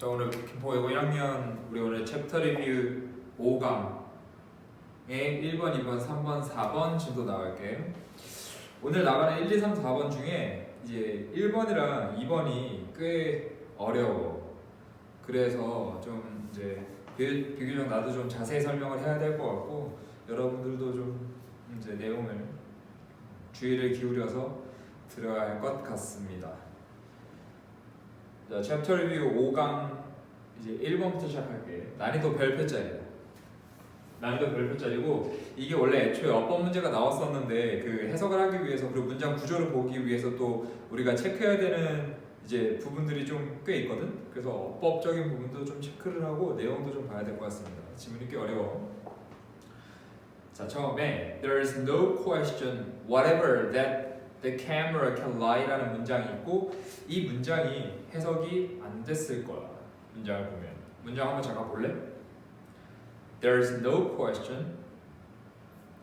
자, 오늘 김포 외고 1학년 우리 오늘 챕터 리뷰 5강에 1번, 2번, 3번, 4번 진도 나갈게. 오늘 나가는 1, 2, 3, 4번 중에 이제 1번이랑 2번이 꽤 어려워. 그래서 좀 이제 비교적 나도 좀 자세히 설명을 해야 될 것 같고 여러분들도 좀 이제 내용을 주의를 기울여서 들어야 할 것 같습니다. 자, 챕터 리뷰 5강 이제 1번부터 시작할게. 난이도 별표짜리야. 난이도 별표짜리고 이게 원래 애초에 어법 문제가 나왔었는데 그 해석을 하기 위해서 그리고 문장 구조를 보기 위해서 또 우리가 체크해야 되는 이제 부분들이 좀 꽤 있거든. 그래서 어법적인 부분도 좀 체크를 하고 내용도 좀 봐야 될 것 같습니다. 지문이 꽤 어려워. 자, 처음에 There's no question whatever that the camera can lie라는 문장이 있고 이 문장이 해석이 안 됐을 거야. 문장을 보면 문장 한번 잠깐 볼래? There's no question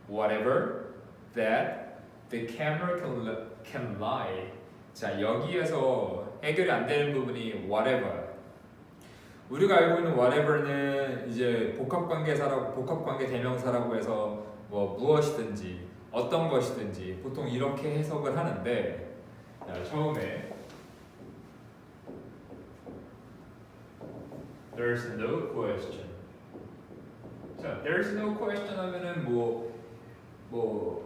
whatever that the camera can lie. 자, 여기에서 해결이 안 되는 부분이 whatever. 우리가 알고 있는 whatever는 이제 복합관계사라고 복합관계 대명사라고 해서 뭐 무엇이든지 어떤 것이든지 보통 이렇게 해석을 하는데 자, 처음에 There's no question. 자, There's no question 하면은 뭐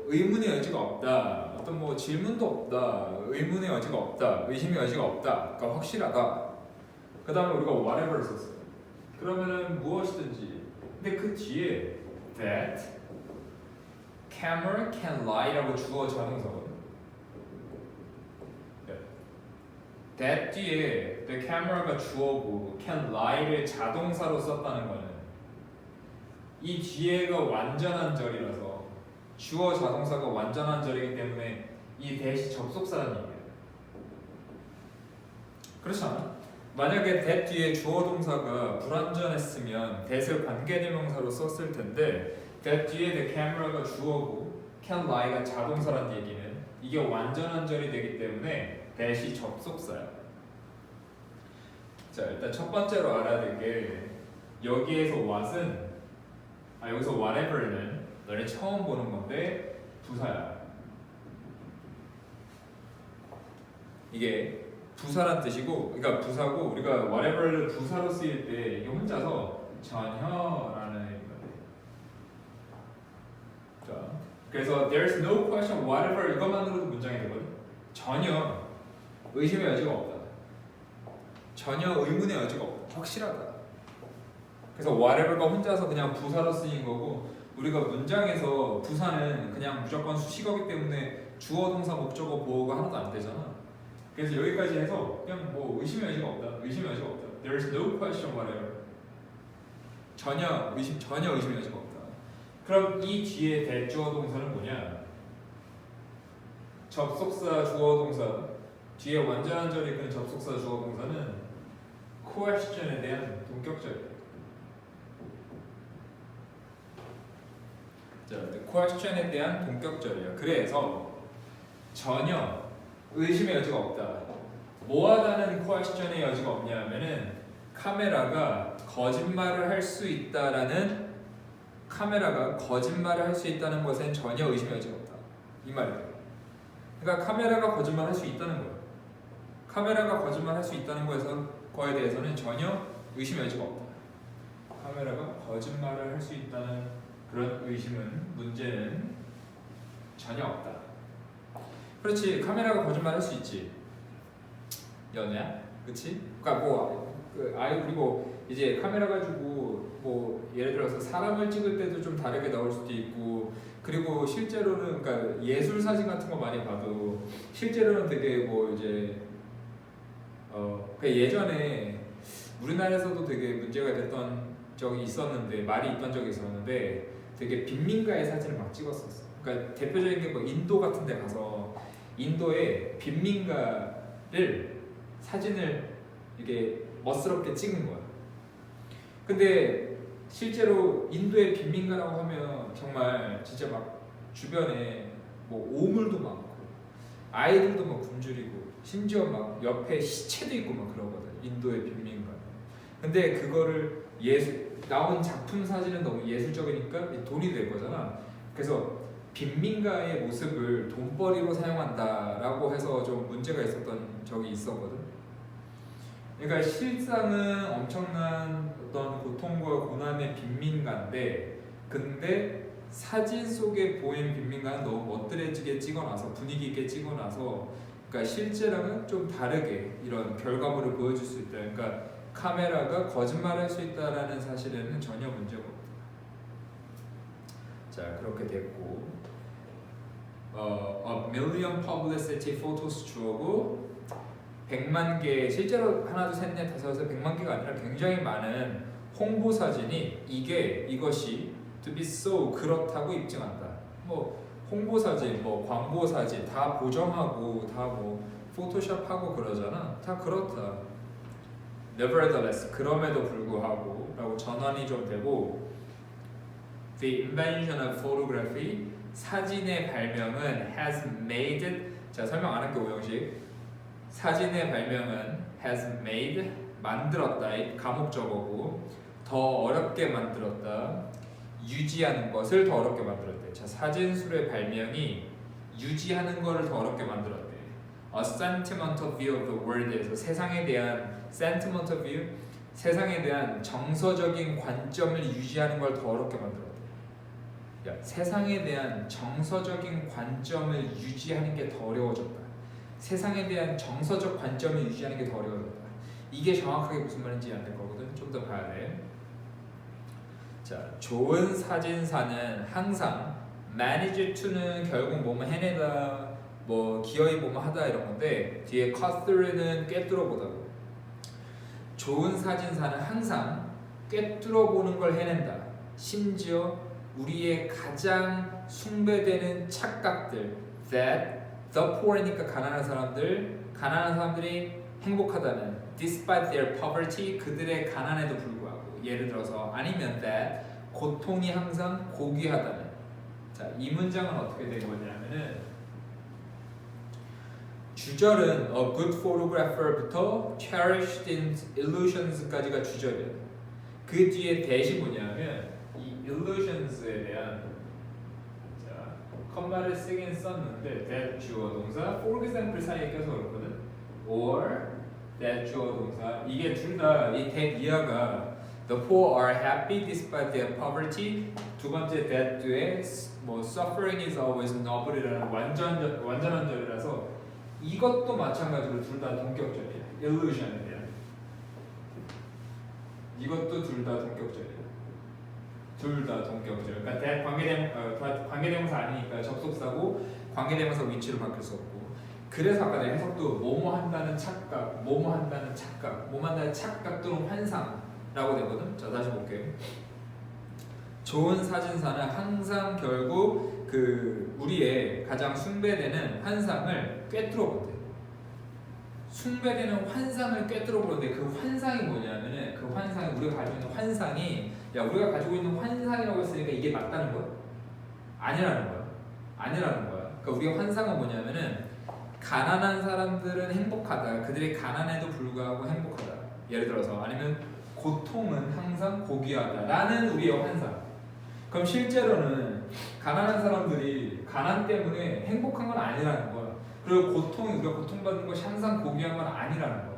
의문의 여지가 없다, 어떤 뭐 질문도 없다, 의문의 여지가 없다, 의심의 여지가 없다, 그러니까 확실하다. 그 다음에 우리가 whatever를 썼어요. 그러면은 무엇이든지. 근데 그 뒤에 that camera can lie라고 주어 자동사거든. that 뒤에 the camera가 주어고 can lie를 자동사로 썼다는 거는 이 뒤에가 완전한 절이라서 주어 자동사가 완전한 절이기 때문에 이 that이 접속사라는 얘기예요. 그렇지 않아? 만약에 that 뒤에 주어 동사가 불완전했으면 that을 관계대명사로 썼을 텐데 that 뒤에 the camera가 주어고 can lie가 자동사란 얘기는 이게 완전한 절이 되기 때문에 that이 접속사야. 자, 일단 첫 번째로 알아야 될 게 여기에서 what은 여기서 whatever는 너네 처음 보는 건데 부사야. 이게 부사란 뜻이고, 그러니까 부사고 우리가 whatever를 부사로 쓰일 때 이게 혼자서 전혀라는 의미가 돼. 자, 그래서 there's no question whatever 이것만으로도 문장이 되거든. 전혀 의심의 여지가 없다. 전혀 의문의 여지가 없다. 확실하다. 그래서 whatever가 혼자서 그냥 부사로 쓰인 거고 우리가 문장에서 부사는 그냥 무조건 수식어기 때문에 주어, 동사, 목적어, 보어가 하나도 안 되잖아. 그래서 여기까지 해서 그냥 뭐 의심의 여지가 없다. 의심의 여지가 없다. There's no question whatever. 전혀 의심의 여지가 없다. 그럼 이 뒤에 대주어 동사는 뭐냐? 접속사 주어 동사 뒤에 완전한 절이 그 접속사 주어 동사는 question에 대한 동격절이에요. 자, question에 대한 동격절이에요. 그래서 전혀 의심의 여지가 없다. 뭐하다는 question의 여지가 없냐 하면은 카메라가 거짓말을 할 수 있다라는 것엔 전혀 의심의 여지가 없다. 이 말이에요. 그러니까 카메라가 거짓말 할 수 있다는 거예요. 카메라가 거짓말 할 수 있다는 거에 대해서는 전혀 의심의 여지가 없다. 카메라가 거짓말을 할 수 있다는 그런 문제는 전혀 없다. 그렇지, 카메라가 거짓말 할 수 있지. 연애야? 그치? 그러니까 그리고 이제 카메라 가지고 뭐 예를 들어서 사람을 찍을 때도 좀 다르게 나올 수도 있고 그리고 실제로는 그러니까 예술 사진 같은 거 많이 봐도 실제로는 되게 뭐 이제 그 예전에 우리나라에서도 되게 문제가 됐던 적이 있었는데 말이 있던 적이 있었는데 되게 빈민가의 사진을 막 찍었었어. 그러니까 대표적인 게 뭐 인도 같은 데 가서 인도의 빈민가를 사진을 이게 멋스럽게 찍은 거야. 근데 실제로 인도의 빈민가라고 하면 정말 진짜 막 주변에 뭐 오물도 많고 아이들도 막 굶주리고 심지어 막 옆에 시체도 있고 막 그러거든. 인도의 빈민가. 근데 그거를 나온 작품 사진은 너무 예술적이니까 돈이 될 거잖아. 그래서 빈민가의 모습을 돈벌이로 사용한다라고 해서 좀 문제가 있었던 적이 있었거든. 그러니까 실상은 엄청난 어떤 고통과 고난의 빈민가인데, 근데 사진 속에 보이는 빈민가는 너무 멋들어지게 찍어놔서, 분위기 있게 찍어놔서, 그러니까 실제랑은 좀 다르게 이런 결과물을 보여줄 수 있다. 그러니까 카메라가 거짓말할 수 있다라는 사실에는 전혀 문제가 없다. 자, 그렇게 됐고, a million publicity photos 주어고 100만 개, 실제로 하나 둘 셋 넷 다섯 여섯 100만 개가 아니라 굉장히 많은 홍보 사진이 이것이 to be so 그렇다고 입증한다. 뭐 홍보 사진, 뭐 광고 사진 다 보정하고 다 뭐 포토샵하고 그러잖아. 다 그렇다. Nevertheless, 그럼에도 불구하고 라고 전환이 좀 되고, the invention of photography, 사진의 발명은 has made it, 자 설명 안 할게 오형식. 사진의 발명은 has made, 만들었다, 가목적어고, 더 어렵게 만들었다, 유지하는 것을 더 어렵게 만들었대. 자, 사진술의 발명이 유지하는 것을 더 어렵게 만들었대. A sentimental view of the world에서 세상에 대한 sentimental view, 세상에 대한 정서적인 관점을 유지하는 걸 더 어렵게 만들었대. 야, 세상에 대한 정서적인 관점을 유지하는 게 더 어려워졌다. 세상에 대한 정서적 관점을 유지하는 게 더 어려워졌다. 이게 정확하게 무슨 말인지 안 될 거거든. 좀 더 봐야 돼. 자, 좋은 사진사는 항상 manage to는 결국 뭐뭐 해내다, 뭐 기어이 뭐뭐 하다 이런 건데, 뒤에 cut through는 꿰뚫어 보다고. 좋은 사진사는 항상 꿰뚫어 보는 걸 해낸다. 심지어 우리의 가장 숭배되는 착각들, that the poor이니까 가난한 사람들이 행복하다는, despite their poverty, 그들의 가난에도 불구하고. 예를 들어서 아니면 that 고통이 항상 고귀하다는. 자, 이 문장은 어떻게 된 거냐면은 주절은 a good photographer부터 cherished illusions까지가 주절이야. 그 뒤에 대시 뭐냐면 이 illusions에 대한, 자, 컴마를 쓰긴 썼는데 that 주어 동사 for example 사이에 껴서 그렇거든. or that 주어 동사, 이게 둘 다 이 that 이하가 the poor are happy despite their poverty, 두 번째 that에 뭐 suffering is always noble이라는 완전한 절이라서 이것도 마찬가지로 둘 다 동격절이야. illusion에 대한. 이것도 둘 다 동격절이야. 둘 다 동격절. 그러니까 that 관계대명사 아니니까 접속사고 관계대명사 위치를 바꿀 수 없고. 그래서 아까 내 해석도 뭐뭐 한다는 착각, 뭐뭐 한다는 착각, 뭐뭐 한다는 착각 또는 환상라고 되거든. 자, 다시 볼게. 좋은 사진사는 항상 결국 그 우리의 가장 숭배되는 환상을 꿰뚫어 본대. 숭배되는 환상을 꿰뚫어 보는데 그 환상이 뭐냐면은, 그 환상이 우리가 가지고 있는 환상이, 야 우리가 가지고 있는 환상이라고 했으니까 이게 맞다는 거야? 아니라는 거야. 아니라는 거야. 그러니까 우리가 환상은 뭐냐면은 가난한 사람들은 행복하다. 그들의 가난에도 불구하고 행복하다. 예를 들어서 아니면 고통은 항상 고귀하다라는 우리의 환상. 그럼 실제로는 가난한 사람들이 가난 때문에 행복한 건 아니라는 거야. 그리고 우리가 고통받는 것이 항상 고귀한 건 아니라는 거야.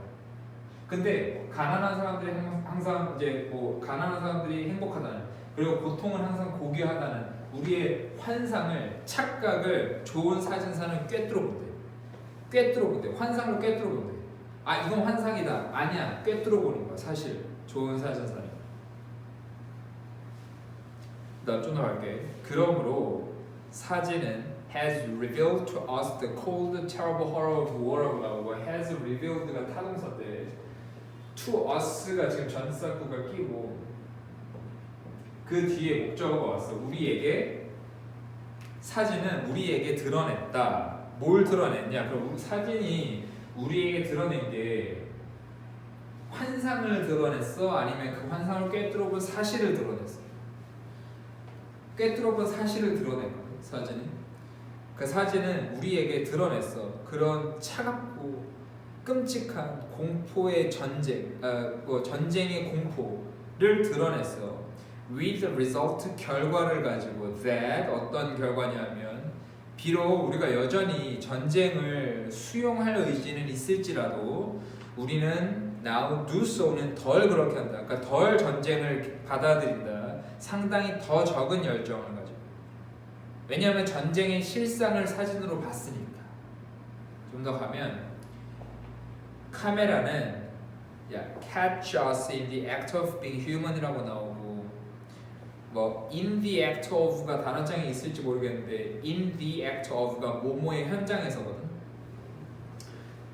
근데 가난한 사람들이 항상 이제 뭐 가난한 사람들이 행복하다는, 그리고 고통은 항상 고귀하다는 우리의 환상을, 착각을 좋은 사진사는 꿰뚫어 본대. 꿰뚫어 본대. 환상으로 꿰뚫어 본대. 아 이건 환상이다. 아니야. 꿰뚫어 보는 거야. 사실 좋은 사진사는. 나 좀 더 할게. 그러므로 사진은 has revealed to us the cold, terrible horror of war라고, has revealed가 타동사인데 to us가 지금 전치사구가 끼고 그 뒤에 목적어가 왔어. 우리에게, 사진은 우리에게 드러냈다. 뭘 드러냈냐? 그럼 사진이 우리에게 드러낸 게 환상을 드러냈어? 아니면 그 환상을 꿰뚫어 본 사실을 드러냈어? 꿰뚫어 본 사실을 드러낸 거야. 사진이. 그 사진은 우리에게 드러냈어. 그런 차갑고 끔찍한 공포의 전쟁의 공포를 드러냈어. With the result, 결과를 가지고 that 어떤 결과냐면 비록 우리가 여전히 전쟁을 수용할 의지는 있을지라도 우리는 now do so는 덜 그렇게 한다. 그러니까 덜 전쟁을 받아들인다. 상당히 더 적은 열정을 가지고. 왜냐하면 전쟁의 실상을 사진으로 봤으니까. 좀 더 가면 카메라는 catch us in the act of being human이라고 나오고 뭐 in the act of가 단어장에 있을지 모르겠는데 in the act of가 뭐뭐의 현장에서거든.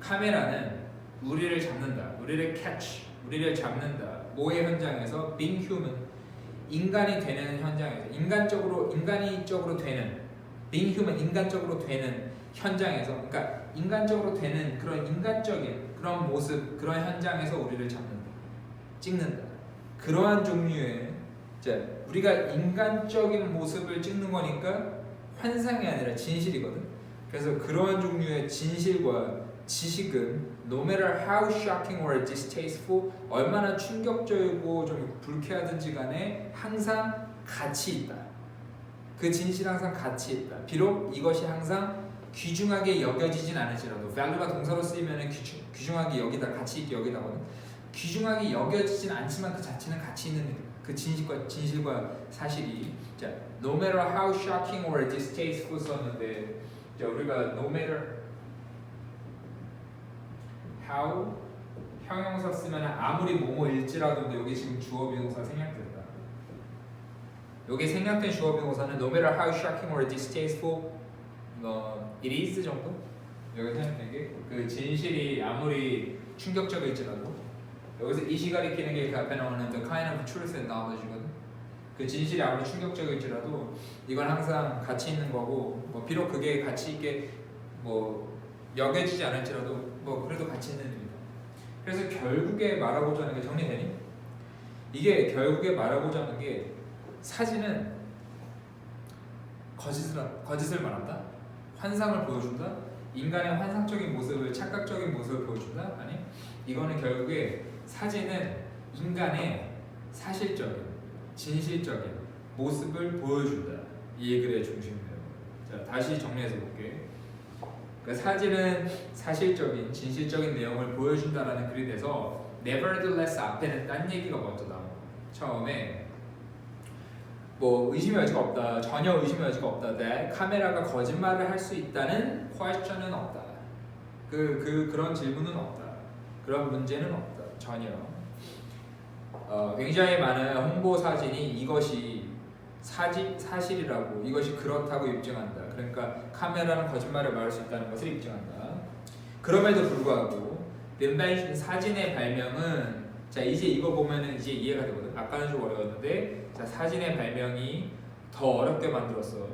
카메라는 우리를 잡는다. 우리를 catch, 우리를 잡는다. 뭐의 현장에서 being human, 인간이 되는 현장에서 인간이적으로 되는 being human, 인간적으로 되는 현장에서, 그러니까 인간적으로 되는 그런 인간적인 그런 모습, 그런 현장에서 우리를 잡는다, 찍는다. 그러한 종류의 이제 우리가 인간적인 모습을 찍는 거니까 환상이 아니라 진실이거든. 그래서 그러한 종류의 진실과 지식은 no matter how shocking or distasteful, 얼마나 충격적이고 좀 불쾌하든지 간에 항상 가치 있다. 그 진실 항상 가치 있다. 비록 이것이 항상 귀중하게 여겨지진 않을지라도, value가 동사로 쓰이면 귀중하게 여기다, 가치 있게 여기다거든. 귀중하게 여겨지진 않지만 그 자체는 가치 있는 그 진실과 사실이, 자, no matter how shocking or distasteful 썼는데, 자, 우리가 no matter how 형용사 쓰면 아무리 뭐뭐일지라도, 근데 여기 지금 주어 비동사 생략됐다. 여기 생략된 주어 비동사는 no matter how shocking or distasteful it is 정도? 여기 생략된 게 그 진실이 아무리 충격적일지라도, 여기서 이시 가리키는 게 그 앞에 나오는 the kind of truth and knowledge거든. 그 진실이 아무리 충격적일지라도 이건 항상 가치 있는 거고, 뭐 비록 그게 가치 있게 뭐 여겨지지 않을지라도 뭐 그래도 가치 있는 일이다. 그래서 결국에 말하고자 하는 게 정리되니? 이게 결국에 말하고자 하는 게 사진은 거짓을 말한다? 환상을 보여준다? 인간의 환상적인 모습을, 착각적인 모습을 보여준다? 아니, 이거는 결국에 사진은 인간의 사실적인, 진실적인 모습을 보여준다. 이 얘기의 중심이에요. 자, 다시 정리해서 볼게. 그러니까 사진은 사실적인, 진실적인 내용을 보여준다라는 글이 돼서 nevertheless 앞에는 딴 얘기가 먼저 나와요. 처음에 뭐 의심의 여지가 없다, 전혀 의심의 여지가 없다, that 카메라가 거짓말을 할 수 있다는 question은 없다. 그런 질문은 없다. 그런 문제는 없다. 전혀. 굉장히 많은 홍보 사진이 이것이 사실이라고, 이것이 그렇다고 입증한다. 그러니까 카메라는 거짓말을 말할 수 있다는 것을 입증한다. 그럼에도 불구하고 사진의 발명은, 자 이제 이거 보면은 이제 이해가 되거든. 아까는 좀 어려웠는데, 자 사진의 발명이 더 어렵게 만들었어.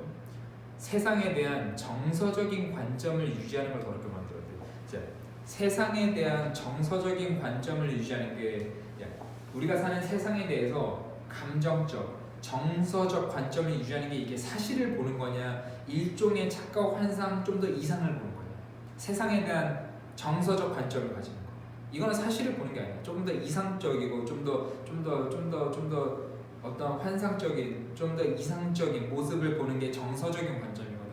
세상에 대한 정서적인 관점을 유지하는 걸 더 어렵게 만들었대. 자 세상에 대한 정서적인 관점을 유지하는 게, 우리가 사는 세상에 대해서 감정적, 정서적 관점을 유지하는 게 이게 사실을 보는 거냐, 일종의 착각, 환상, 좀 더 이상을 보는 거냐. 세상에 대한 정서적 관점을 가지는 거. 이거는 사실을 보는 게 아니야. 좀 더 이상적이고, 좀 더 어떤 환상적인, 좀 더 이상적인 모습을 보는 게 정서적인 관점이거든.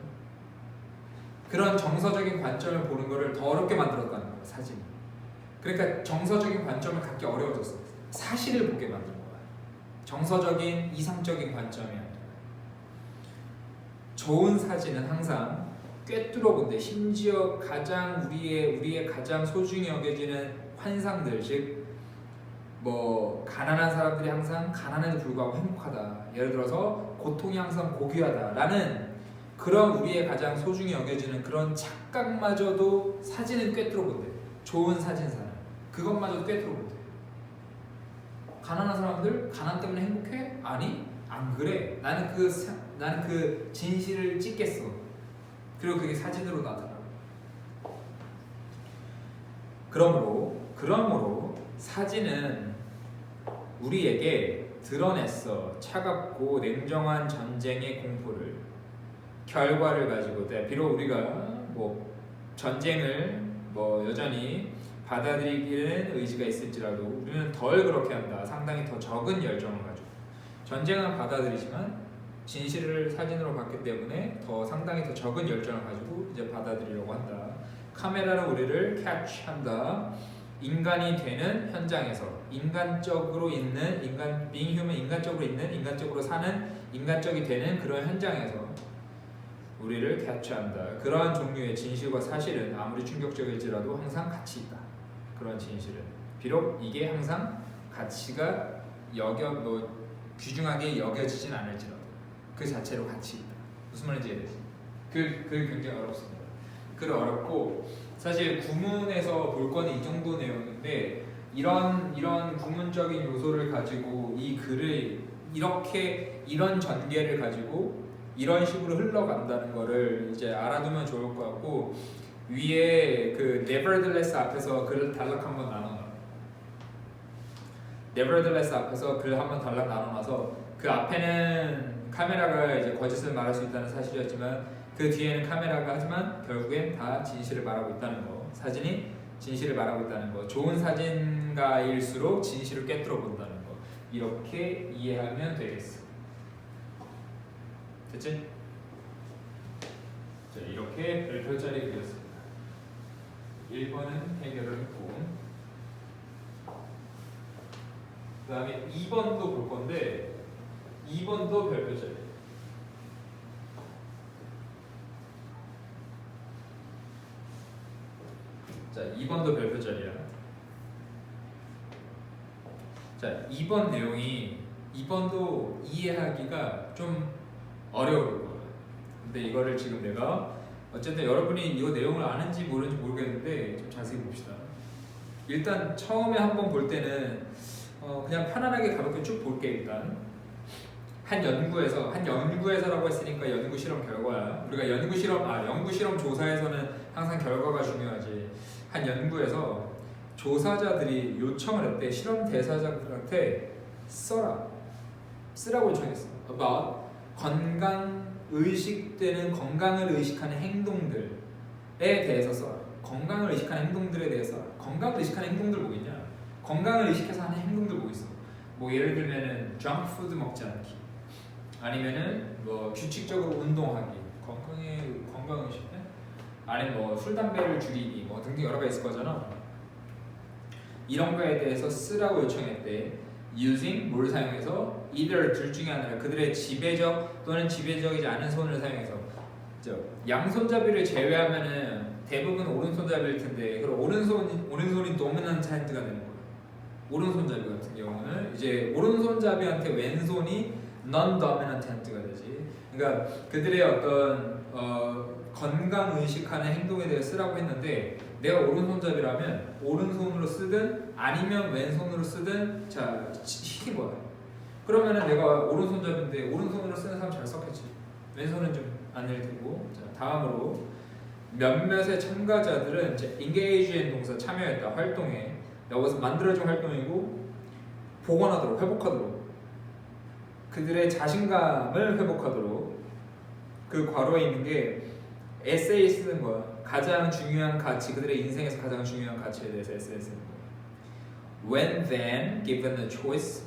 그런 정서적인 관점을 보는 거를 더 어렵게 만들었다는 거야, 사진이. 그러니까 정서적인 관점을 갖기 어려워졌어. 사실을 보게 만든 거야. 정서적인, 이상적인 관점이 아니라. 좋은 사진은 항상 꿰뚫어 본대. 심지어 가장 우리의 가장 소중히 여겨지는 환상들, 즉 뭐 가난한 사람들이 항상 가난에도 불구하고 행복하다. 예를 들어서 고통이 항상 고귀하다라는 그런 우리의 가장 소중히 여겨지는 그런 착각마저도 사진은 꿰뚫어 본대. 좋은 사진사는 그것마저도 꿰뚫어 본대. 가난한 사람들 가난 때문에 행복해? 아니, 안 그래. 나는 그 진실을 찍겠어. 그리고 그게 사진으로 나타나. 그러므로 사진은 우리에게 드러냈어. 차갑고 냉정한 전쟁의 공포를, 결과를 가지고. 비록 우리가 뭐 전쟁을 뭐 여전히 받아들이기는 의지가 있을지라도 우리는 덜 그렇게 한다. 상당히 더 적은 열정을 가지고. 전쟁은 받아들이지만 진실을 사진으로 봤기 때문에 상당히 더 적은 열정을 가지고 이제 받아들이려고 한다. 카메라로 우리를 캐치한다. 인간이 되는 현장에서 인간적으로 있는 being human 인간적으로 있는 인간적으로 사는 인간적이 되는 그런 현장에서 우리를 캐치한다. 그러한 종류의 진실과 사실은 아무리 충격적일지라도 항상 가치 있다. 그런 진실은 비록 이게 항상 가치가 귀중하게 여겨지진 않을지라도 그 자체로 가치 있다. 무슨 말인지 이해되지? 그 굉장히 어렵습니다. 그 어렵고 사실 구문에서 볼 거는 이 정도 내용인데 이런 구문적인 요소를 가지고 이 글을 이런 전개를 가지고 이런 식으로 흘러간다는 거를 이제 알아두면 좋을 것 같고 위에 그 nevertheless 앞에서 글을 단락 한번 나눠놔. nevertheless 앞에서 글 한번 단락 나눠놔서 그 앞에는 카메라가 이제 거짓을 말할 수 있다는 사실이었지만 그 뒤에는 카메라가 하지만 결국엔 다 진실을 말하고 있다는 거. 사진이 진실을 말하고 있다는 거. 좋은 사진가일수록 진실을 꿰뚫어 본다는 거. 이렇게 이해하면 되겠어. 됐지? 자, 이렇게 별표짜리 그렸습니다. 1번은 해결을 했고 그 다음에 2번도 볼 건데 2번도 별표짜리. 자, 2번도 별표짜리야. 자, 2번 내용이 2번도 이해하기가 좀 어려울 거야. 근데 이거를 지금 내가 어쨌든 여러분이 이거 내용을 아는지 모르는지 모르겠는데 좀 자세히 봅시다. 일단 처음에 한번 볼 때는 그냥 편안하게 가볍게 쭉 볼게. 일단 한 연구에서라고 했으니까 연구 실험 결과야. 우리가 연구 실험 조사에서는 항상 결과가 중요하지. 한 연구에서 조사자들이 요청을 했대. 실험 대상자들한테 쓰라고 요청했어. about 건강을 의식하는 행동들에 대해서 써라. 건강을 의식하는 행동들에 대해서 써라. 건강을 의식하는 행동들 뭐겠냐? 건강을 의식해서 하는 행동들 뭐 있어? 뭐 예를 들면은 정푸드 먹지 않기, 아니면은 뭐 규칙적으로 운동하기, 건강 의식, 아니면 뭐 술 담배를 줄이기, 뭐 등등 여러 가지 있을 거잖아. 이런 거에 대해서 쓰라고 요청했대. using 뭘 사용해서 either 둘 중에 하나를 그들의 지배적 또는 지배적이지 않은 손을 사용해서. 양손잡이를 제외하면은 대부분 오른손잡이일 텐데 그럼 오른손이 도미넌트 핸드가 되는 거예요. 오른손잡이 같은 경우는 이제 오른손잡이한테 왼손이 non-dominant hand가 되지. 그러니까 그들의 어떤 건강 의식하는 행동에 대해 쓰라고 했는데 내가 오른손잡이라면 오른손으로 쓰든 아니면 왼손으로 쓰든 자 시킨 거야. 그러면은 내가 오른손잡인데 오른손으로 쓰는 사람 잘 썼겠지. 왼손은 좀 아닐 테고. 자, 다음으로 몇몇의 참가자들은 이제 engage인 동사 참여했다. 활동에 여기서 만들어진 활동이고 복원하도록 회복하도록 그들의 자신감을 회복하도록 그 괄호에 있는 게 에세이 쓰는 거야. 가장 중요한 가치, 그들의 인생에서 가장 중요한 가치에 대해서 에세이 쓰는 거야. When then given a choice,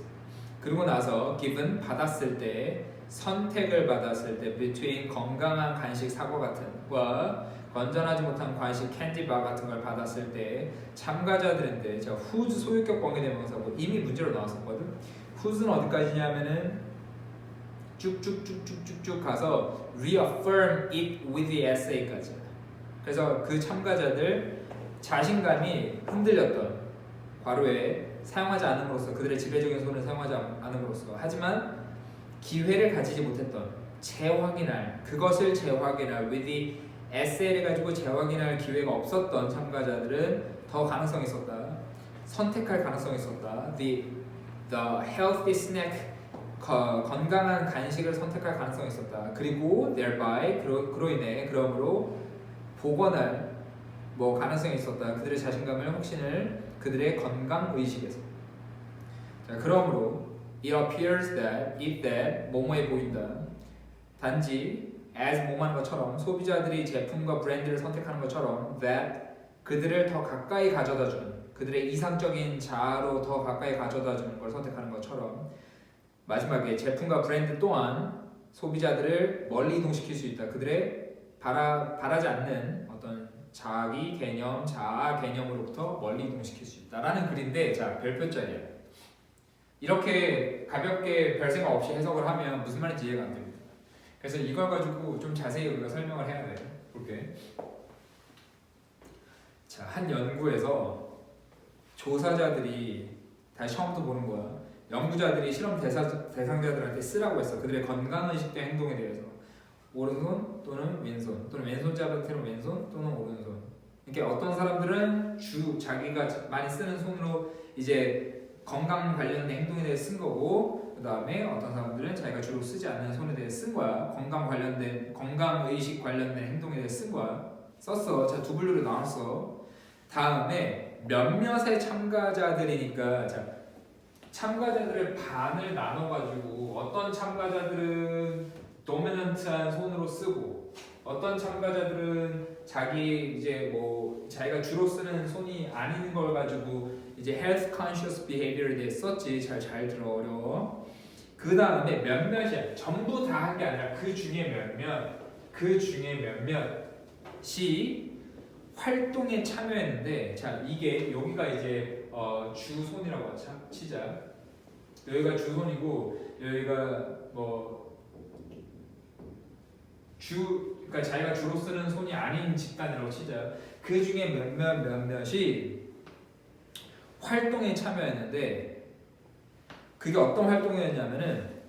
그리고 나서 given 받았을 때, 선택을 받았을 때 between 건강한 간식 사과 같은 과 건전하지 못한 간식 캔디바 같은 걸 받았을 때 참가자들인데 자 whose 소유격 관계 대명사고 이미 문제로 나왔었거든. whose는 어디까지냐면은 쭉쭉쭉쭉쭉쭉 가서 reaffirm it with the essay까지. 그래서 그 참가자들 자신감이 흔들렸던 괄호에 사용하지 않음으로써 그들의 지배적인 손을 사용하지 않음으로써 하지만 기회를 가지지 못했던 그것을 재확인할 with the essay를 가지고 재확인할 기회가 없었던 참가자들은 더 가능성이 있었다. 선택할 가능성이 있었다. The healthy snack 건강한 간식을 선택할 가능성이 있었다. 그리고 thereby 그로 인해 그러므로 복원할 가능성이 있었다. 그들의 자신감을 확신을 그들의 건강 의식에서. 자, 그러므로 it appears that if that 뭐뭐해 보인다. 단지 as 뭐하는 것처럼 소비자들이 제품과 브랜드를 선택하는 것처럼 that 그들을 더 가까이 가져다 주는 그들의 이상적인 자아로 더 가까이 가져다 주는 걸 선택하는 것처럼 마지막에 제품과 브랜드 또한 소비자들을 멀리 이동시킬 수 있다. 그들의 바라지 않는 어떤 자기 개념, 자아 개념으로부터 멀리 이동시킬 수 있다라는 글인데 자 별표짜리야. 이렇게 가볍게 별 생각 없이 해석을 하면 무슨 말인지 이해가 안 됩니다. 그래서 이걸 가지고 좀 자세히 우리가 설명을 해야 돼요. 볼게. 자, 한 연구에서 조사자들이 다시 처음부터 보는 거야. 연구자들이 실험 대상자들한테 쓰라고 했어. 그들의 건강의식된 행동에 대해서 오른손 또는 왼손 또는 왼손잡이한테는 왼손 또는 오른손. 이렇게 어떤 사람들은 자기가 많이 쓰는 손으로 이제 건강 관련된 행동에 대해 쓴 거고, 그 다음에 어떤 사람들은 자기가 주로 쓰지 않는 손에 대해 쓴 거야. 건강의식 관련된 행동에 대해 쓴 거야. 썼어. 자, 두 분류로 나눴어. 다음에 몇몇의 참가자들이니까 자, 참가자들을 반을 나눠가지고 어떤 참가자들은 도미넌트한 손으로 쓰고 어떤 참가자들은 자기가 주로 쓰는 손이 아닌 걸 가지고 이제 health conscious behavior에 대해 썼지. 잘 들어. 어려워. 그 다음에 몇몇이야. 전부 다 한 게 아니라 그 중에 몇몇이 활동에 참여했는데 자 이게 여기가 이제 주손이라고 치자. 여기가 주손이고 여기가 그러니까 자기가 주로 쓰는 손이 아닌 집단이라고 치자. 그 중에 몇몇이 활동에 참여했는데 그게 어떤 활동이었냐면은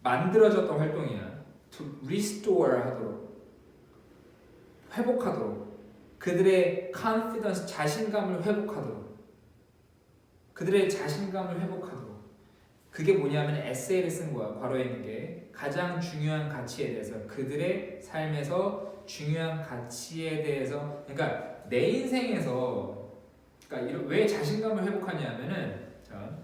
만들어졌던 활동이야. To restore 하도록 회복하도록 그들의 confidence 자신감을 회복하도록 그게 뭐냐면 에세이를 쓴 거야. 괄호에 있는 게 가장 중요한 가치에 대해서 그들의 삶에서 중요한 가치에 대해서 그러니까 내 인생에서 그러니까 왜 자신감을 회복하냐면은 자,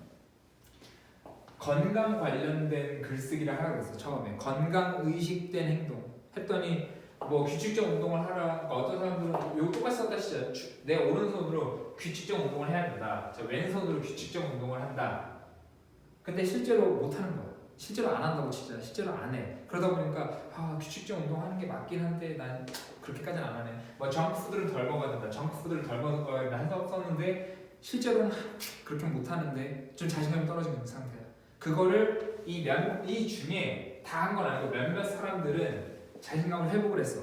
건강 관련된 글쓰기를 하라고 했어. 처음에 건강 의식된 행동 했더니 규칙적 운동을 하라. 그러니까 어떤 사람들은 이거 똑같이 썼다 진짜. 내 오른손으로 규칙적 운동을 해야 된다. 자, 왼손으로 규칙적 운동을 한다. 근데 실제로 못 하는 거야. 실제로 안 한다고 진짜. 실제로 안 해. 그러다 보니까 규칙적 운동하는 게 맞긴 한데 난 그렇게까지는 안 하네. 정크푸드를 덜 먹어야 된다. 정크푸드를 덜 먹어야 된다. 한다고 썼는데 실제로는 그렇게 못 하는데 좀 자신감이 떨어지고 있는 상태야. 그거를 이 중에 다 한 건 아니고 몇몇 사람들은 자신감을 회복을 했어.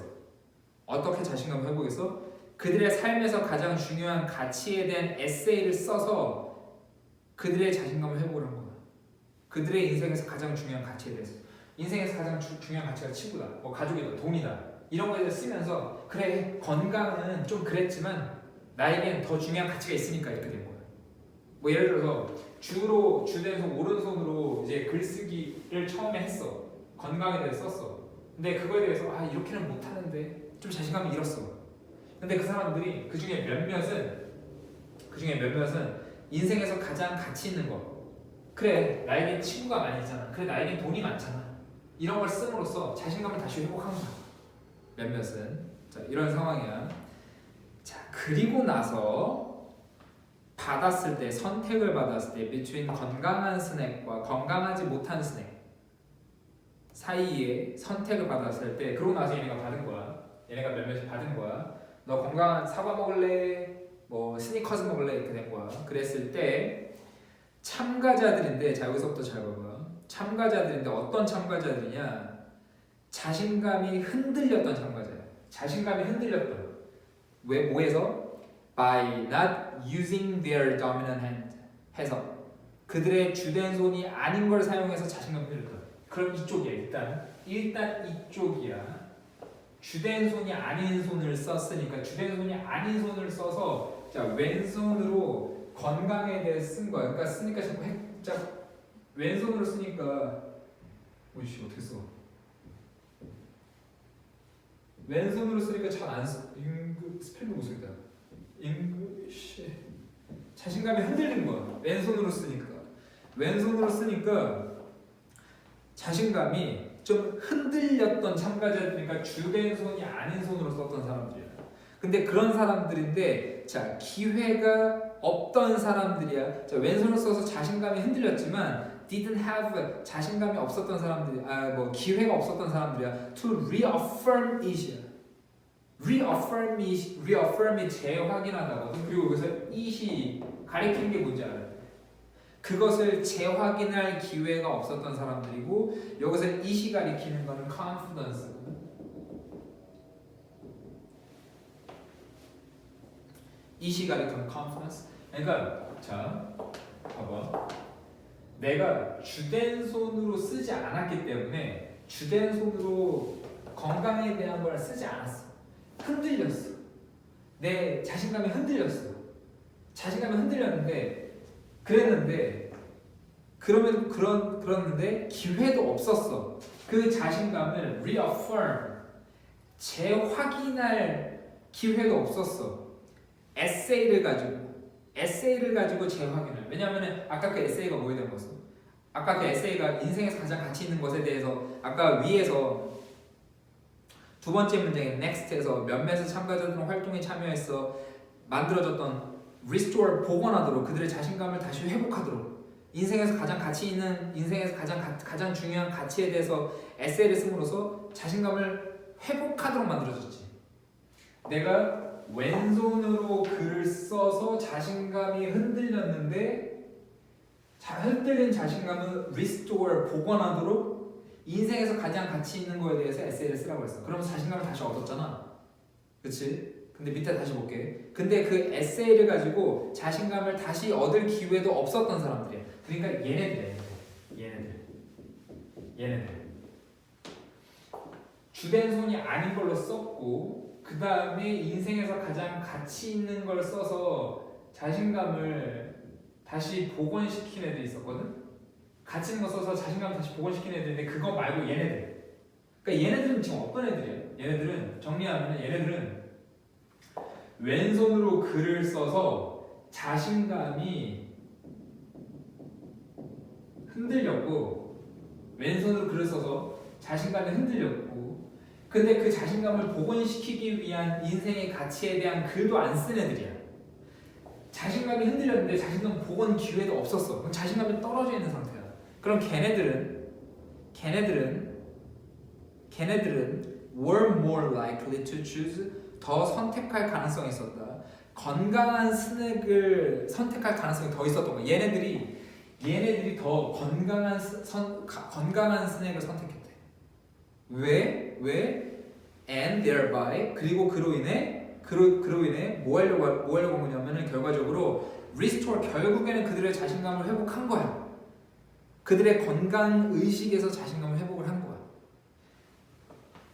어떻게 자신감을 회복했어? 그들의 삶에서 가장 중요한 가치에 대한 에세이를 써서 그들의 자신감을 회복을 한 거야. 그들의 인생에서 가장 중요한 가치에 대해서. 인생에서 가장 중요한 가치가 친구다, 가족이다, 돈이다 이런 거에 대해서 쓰면서 그래 건강은 좀 그랬지만 나에겐 더 중요한 가치가 있으니까 이렇게 된 거야. 예를 들어서 주로 주된 손 오른손으로 이제 글쓰기를 처음에 했어. 건강에 대해서 썼어. 근데 그거에 대해서 이렇게는 못하는데 좀 자신감을 잃었어. 근데 그 사람들이 그 중에 몇몇은 인생에서 가장 가치 있는 거 그래 나에겐 친구가 많이 있잖아. 그래 나에겐 돈이 많잖아. 이런 걸 씀으로써 자신감을 다시 회복한 거야. 몇몇은. 자, 이런 상황이야. 자, 그리고 나서 선택을 받았을 때 between 건강한 스낵과 건강하지 못한 스낵 사이에 선택을 받았을 때 그러고 나서 얘네가 몇몇이 받은 거야. 너 건강한 사과 먹을래? 스니커즈 먹을래? 이렇게 된 거야. 그랬을 때 참가자들인데 자 여기서부터 잘 봐봐. 참가자들인데 어떤 참가자들이냐? 자신감이 흔들렸던 참가자야. 자신감이 흔들렸던. 왜 뭐해서? By not using their dominant hand 해서 그들의 주된 손이 아닌 걸 사용해서 자신감이 흔들렸다. 그럼 이쪽이야. 일단 이쪽이야. 주된 손이 아닌 손을 썼으니까 주된 손이 아닌 손을 써서 자 왼손으로 건강에 대해 쓴 거야. 그러니까 쓰니까 자꾸 왼손으로 쓰니까 오이씨 어떻게 써? 왼손으로 쓰니까 잘 안 써. 스펠도 못 쓰겠다. 자신감이 흔들리는 거야. 왼손으로 쓰니까 자신감이 좀 흔들렸던 참가자들이니까 주된 손이 아닌 손으로 썼던 사람들이야. 근데 그런 사람들인데 자, 기회가 없던 사람들이야. 자, 왼손을 써서 자신감이 흔들렸지만 didn't have 자신감이 없었던 사람들이 기회가 없었던 사람들이야. to reaffirm it이야. reaffirm이 재확인하다거든. 그리고 여기서 it이 가리키는 게 뭔지 알아요? 그것을 재확인할 기회가 없었던 사람들이고 여기서 it이 가리키는 거는 confidence. it이 가리키는 confidence. 그러니까 자, 봐봐. 내가 주된 손으로 쓰지 않았기 때문에 주된 손으로 건강에 대한 걸 쓰지 않았어. 흔들렸어. 내 자신감이 흔들렸어. 자신감이 흔들렸는데 그랬는데 기회도 없었어. 그 자신감을 reaffirm 재확인할 기회도 없었어. 에세이를 가지고 재확인을. 왜냐하면 아까 그 에세이가 뭐에 대한 거였어? 아까 그 에세이가 인생에서 가장 가치 있는 것에 대해서 아까 위에서 두 번째 문장인 next에서 몇몇의 참가자들은 활동에 참여해서 만들어졌던 restore 복원하도록 그들의 자신감을 다시 회복하도록 인생에서 가장 가치 있는 인생에서 가장 중요한 가치에 대해서 에세이를 씀으로써 자신감을 회복하도록 만들어졌지. 내가 왼손으로 글을 써서 자신감이 흔들렸는데 흔들린 자신감을 restore 복원하도록 인생에서 가장 가치 있는 거에 대해서 에세이를 쓰라고 했어. 그러면 자신감을 다시 얻었잖아. 그치? 근데 밑에 다시 볼게. 근데 그 에세이를 가지고 자신감을 다시 얻을 기회도 없었던 사람들이야. 그러니까 얘네들 주된 손이 아닌 걸로 썼고 그 다음에 인생에서 가장 가치 있는 걸 써서 자신감을 다시 복원시킨 애들이 있었거든? 가치 있는 거 써서 자신감을 다시 복원시킨 애들인데 그거 말고 얘네들. 그러니까 얘네들은 지금 어떤 애들이야? 얘네들은 정리하면 얘네들은 왼손으로 글을 써서 자신감이 흔들렸고 왼손으로 글을 써서 자신감이 흔들렸고 근데 그 자신감을 복원시키기 위한 인생의 가치에 대한 글도 안 쓴 애들이야. 자신감이 흔들렸는데 자신감 복원 기회도 없었어. 그럼 자신감이 떨어져 있는 상태야. 그럼 걔네들은 were more likely to choose 더 선택할 가능성이 있었다. 건강한 스낵을 선택할 가능성이 더 있었던 거야. 얘네들이 더 건강한 스낵을 선택했대. 왜? And thereby 그리고 그로 인해 뭐 하려고 한 거냐면은 결과적으로 restore 결국에는 그들의 자신감을 회복한 거야. 그들의 건강 의식에서 자신감을 회복을 한 거야.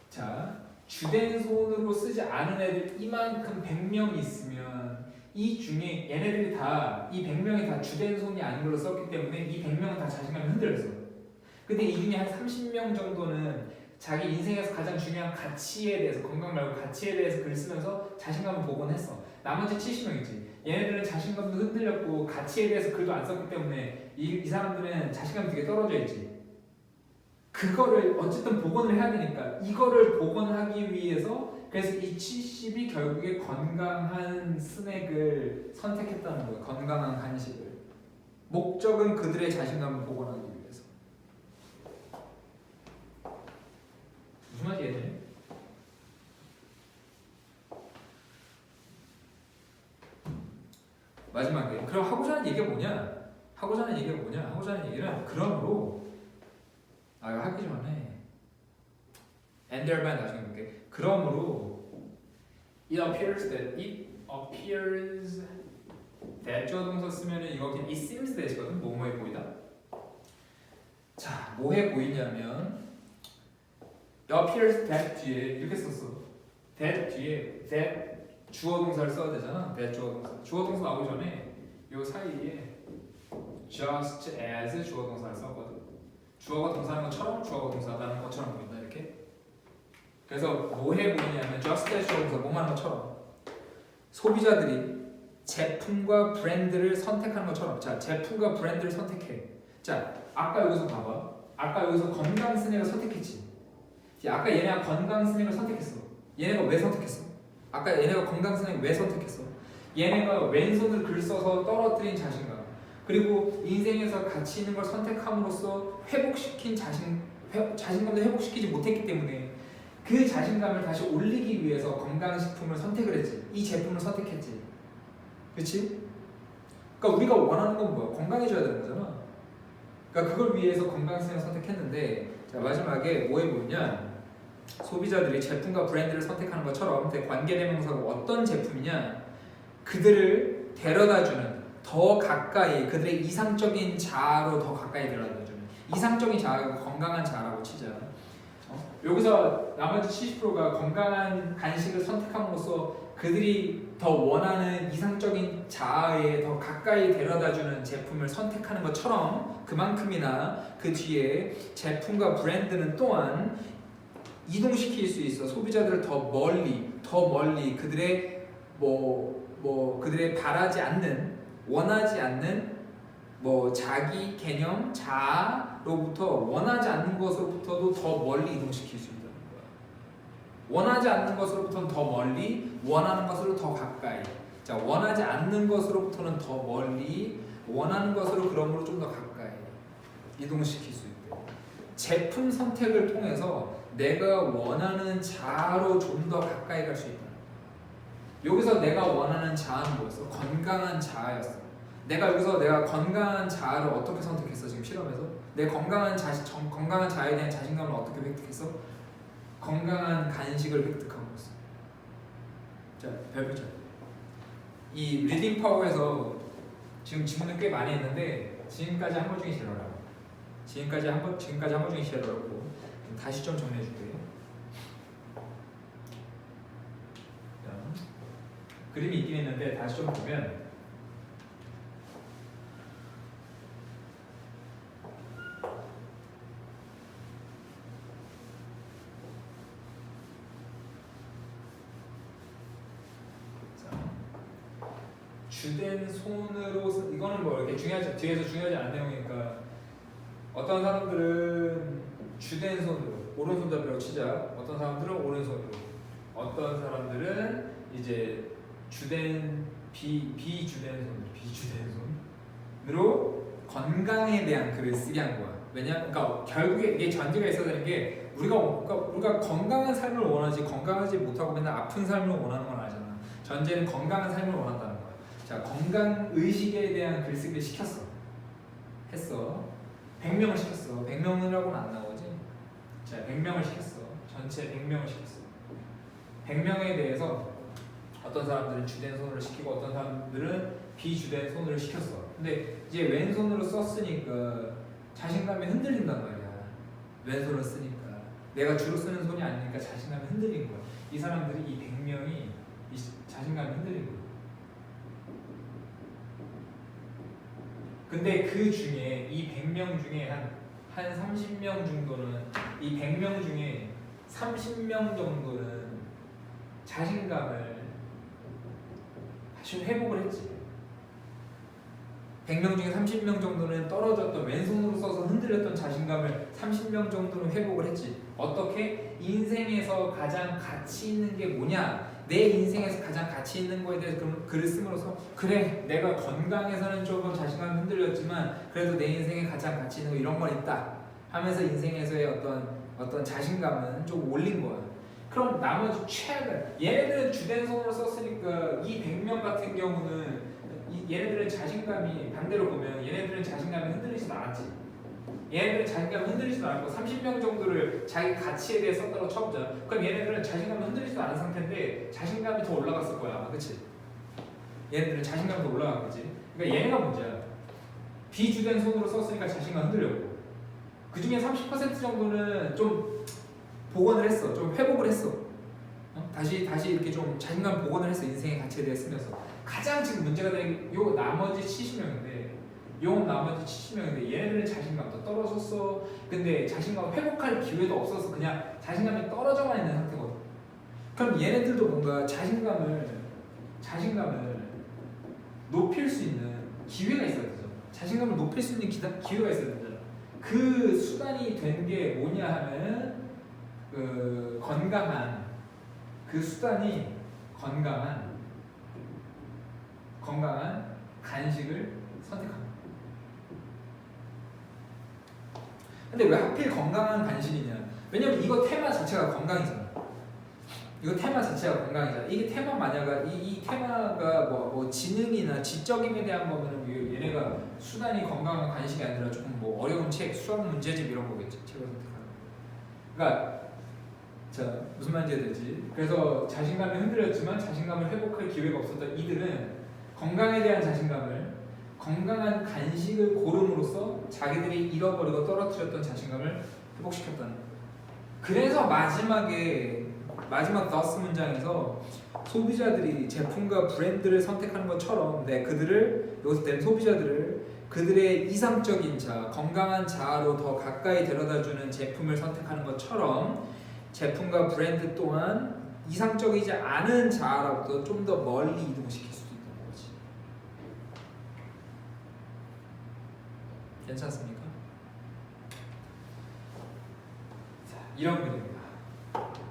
자, 주된 손으로 쓰지 않은 애들 이만큼 100명이 있으면 이 중에 얘네들이 다 이 100명이 다 주된 손이 아닌 걸로 썼기 때문에 이 100명은 다 자신감이 흔들렸어. 근데 이 중에 한 30명 정도는 자기 인생에서 가장 중요한 가치에 대해서 건강 말고 가치에 대해서 글을 쓰면서 자신감을 복원했어. 나머지 70명이지. 얘네들은 자신감도 흔들렸고 가치에 대해서 글도 안 썼기 때문에 이 사람들은 자신감이 되게 떨어져 있지. 그거를 어쨌든 복원을 해야 되니까 이거를 복원하기 위해서 그래서 이 70이 결국에 건강한 스낵을 선택했다는 거예요. 건강한 간식을. 목적은 그들의 자신감을 복원하기 위해서. 무슨 말인지 이해되니? 마지막에 그럼 하고자 하는 얘기가 뭐냐? 하고자 하는 얘기는 그러므로 이거 하기 전에 엔더반 나중에 볼게. 그러므로 it appears that 주어 동사 쓰면은 이거 그냥 it seems that이거든. 뭐뭐해 보이다. 자, 뭐해 보이냐면 appears that 뒤에 이렇게 썼어. that 뒤에 that 주어 동사를 써야 되잖아. that 주어 동사 나오기 전에 요 사이에 just as 주어 동사를 썼거든. 주어가 동사하는 것처럼 주어가 동사하는 것처럼 보인다 이렇게. 그래서 뭐 해 보이냐면 just as 주어 동사 뭐 하는 것처럼 소비자들이 제품과 브랜드를 선택하는 것처럼. 자, 제품과 브랜드를 선택해. 자, 아까 여기서 봐봐. 아까 여기서 건강 스낵을 선택했지. 아까 얘네가 건강 스낵을 선택했어. 얘네가 왜 선택했어? 아까 얘네가 건강 스낵을 왜 선택했어? 얘네가 왼손으로 글 써서 떨어뜨린 자신감, 그리고 인생에서 가치 있는 걸 선택함으로써 회복시킨 자신감도 회복시키지 못했기 때문에 그 자신감을 다시 올리기 위해서 건강식품을 선택을 했지. 이 제품을 선택했지. 그렇지? 그러니까 우리가 원하는 건 뭐야? 건강해져야 되는 거잖아. 그러니까 그걸 위해서 건강성을 선택했는데, 자, 마지막에 뭐에 보이냐? 소비자들이 제품과 브랜드를 선택하는 것처럼 관계대명사가 어떤 제품이냐? 그들을 데려다주는, 더 가까이, 그들의 이상적인 자아로 더 가까이 데려다주는, 이상적인 자아가 건강한 자아라고 치자. 여기서 나머지 70%가 건강한 간식을 선택함으로써 그들이 더 원하는 이상적인 자아에 더 가까이 데려다주는 제품을 선택하는 것처럼, 그만큼이나 그 뒤에 제품과 브랜드는 또한 이동시킬 수 있어. 소비자들을 더 멀리 그들의 그들의 바라지 않는, 원하지 않는 자기 개념, 자아로부터, 원하지 않는 것으로부터도 더 멀리 이동시킬 수 있다는 거야. 원하지 않는 것으로부터는 더 멀리, 원하는 것으로 더 가까이. 자, 원하지 않는 것으로부터는 더 멀리, 원하는 것으로 그러므로 좀 더 가까이 이동시킬 수 있대. 제품 선택을 통해서 내가 원하는 자아로 좀 더 가까이 갈 수 있다. 여기서 내가 원하는 자아는 뭐였어? 건강한 자아였어. 내가 건강한 자아를 어떻게 선택했어? 지금 실험에서 내 건강한 자아에 대한 자신감을 어떻게 획득했어? 건강한 간식을 획득하고 있어. 자, 별표죠. 이 리딩 파워에서 지금 질문을 꽤 많이 했는데 지금까지 한 것 중에 제일 어려워. 지금까지 한 것 중에 제일 어렵고, 다시 좀 정리해줄게. 그림이 있긴 있는데 다시 좀 보면, 주된 손으로 이거는 이렇게 뒤에서 중요하지 않은 내용이니까, 어떤 사람들은 주된 손으로 오른손 잡이라고 치자. 어떤 사람들은 오른손으로, 어떤 사람들은 이제 주된 비주된 손으로 건강에 대한 글을 쓰게 한 거야. 그러니까 결국에 이게 전제가 있어야 되는 게, 우리가 건강한 삶을 원하지 건강하지 못하고 맨날 아픈 삶을 원하는 건 아니잖아. 전제는 건강한 삶을 원한다는 거야. 자, 건강 의식에 대한 글쓰기를 했어. 100명을 시켰어. 100명을 하고는 안 나오지. 자, 100명을 시켰어. 전체 100명을 시켰어. 100명에 대해서 어떤 사람들은 주된 손으로 시키고 어떤 사람들은 비주된 손으로 시켰어. 근데 이제 왼손으로 썼으니까 자신감이 흔들린단 말이야. 왼손으로 쓰니까 내가 주로 쓰는 손이 아니니까 자신감이 흔들린 거야. 이 사람들이, 이 100명이 자신감이 흔들린 거야. 근데 그 중에 이 100명 중에 한 30명 정도는, 이 100명 중에 30명 정도는 자신감을 다시 회복을 했지. 100명 중에 30명 정도는 떨어졌던, 왼손으로 써서 흔들렸던 자신감을 30명 정도는 회복을 했지. 어떻게? 인생에서 가장 가치 있는 게 뭐냐? 내 인생에서 가장 가치 있는 거에 대해서 글을 씀으로써, 그래, 내가 건강에서는 조금 자신감이 흔들렸지만 그래도 내 인생에 가장 가치 있는 거 이런 건 있다 하면서 인생에서의 어떤 자신감은 좀 올린 거야. 그럼 나머지 얘네들은 주된 손으로 썼으니까 이 100명 같은 경우는 얘네들은 자신감이, 반대로 보면 얘네들은 자신감이 흔들리지도 않았지. 얘네들은 자신감이 흔들리지도 않고 30명 정도를 자기 가치에 대해 썼다고 쳐보자. 그럼 얘네들은 자신감이 흔들리지도 않은 상태인데 자신감이 더 올라갔을 거야. 그치? 얘네들은 자신감이 더 올라간 거지. 그러니까 얘네가 문제야. 비주된 손으로 썼으니까 자신감 흔들렸고, 그 중에 30% 정도는 좀 복원을 했어. 좀 회복을 했어. 다시 이렇게 좀 자신감 복원을 했어. 인생의 가치에 대해 쓰면서. 가장 지금 문제가 되는 게 요 나머지 70명인데, 얘네들은 자신감도 떨어졌어. 근데 자신감 회복할 기회도 없어서 그냥 자신감이 떨어져만 있는 상태거든. 그럼 얘네들도 뭔가 자신감을 높일 수 있는 기회가 있어야 되죠. 자신감을 높일 수 있는 기회가 있어야 되잖아. 그 수단이 된 게 뭐냐 하면, 건강한 건강한 간식을 선택합니다. 근데 왜 하필 건강한 간식이냐? 왜냐면 이거 테마 자체가 건강이잖아. 이거 테마 자체가 건강이잖아. 이게 테마 만약에 이 테마가 뭐 지능이나 지적임에 대한 거면은 얘네가 수단이 건강한 간식이 아니라 조금 뭐 어려운 책, 수학 문제집 이런 거겠지. 책을 선택하는. 그러니까 자 무슨 말인지 되지? 그래서 자신감이 흔들렸지만 자신감을 회복할 기회가 없었던 이들은 건강에 대한 자신감을 건강한 간식을 고름으로써 자기들이 잃어버리고 떨어뜨렸던 자신감을 회복시켰다는 거예요. 그래서 마지막 더스 문장에서 소비자들이 제품과 브랜드를 선택하는 것처럼 여기서 된 소비자들을 그들의 이상적인 자아, 건강한 자아로 더 가까이 데려다주는 제품을 선택하는 것처럼 제품과 브랜드 또한 이상적이지 않은 자아로부터 좀 더 멀리 이동시킬 수도 있다는 거지. 괜찮습니까? 자, 이런 그림입니다.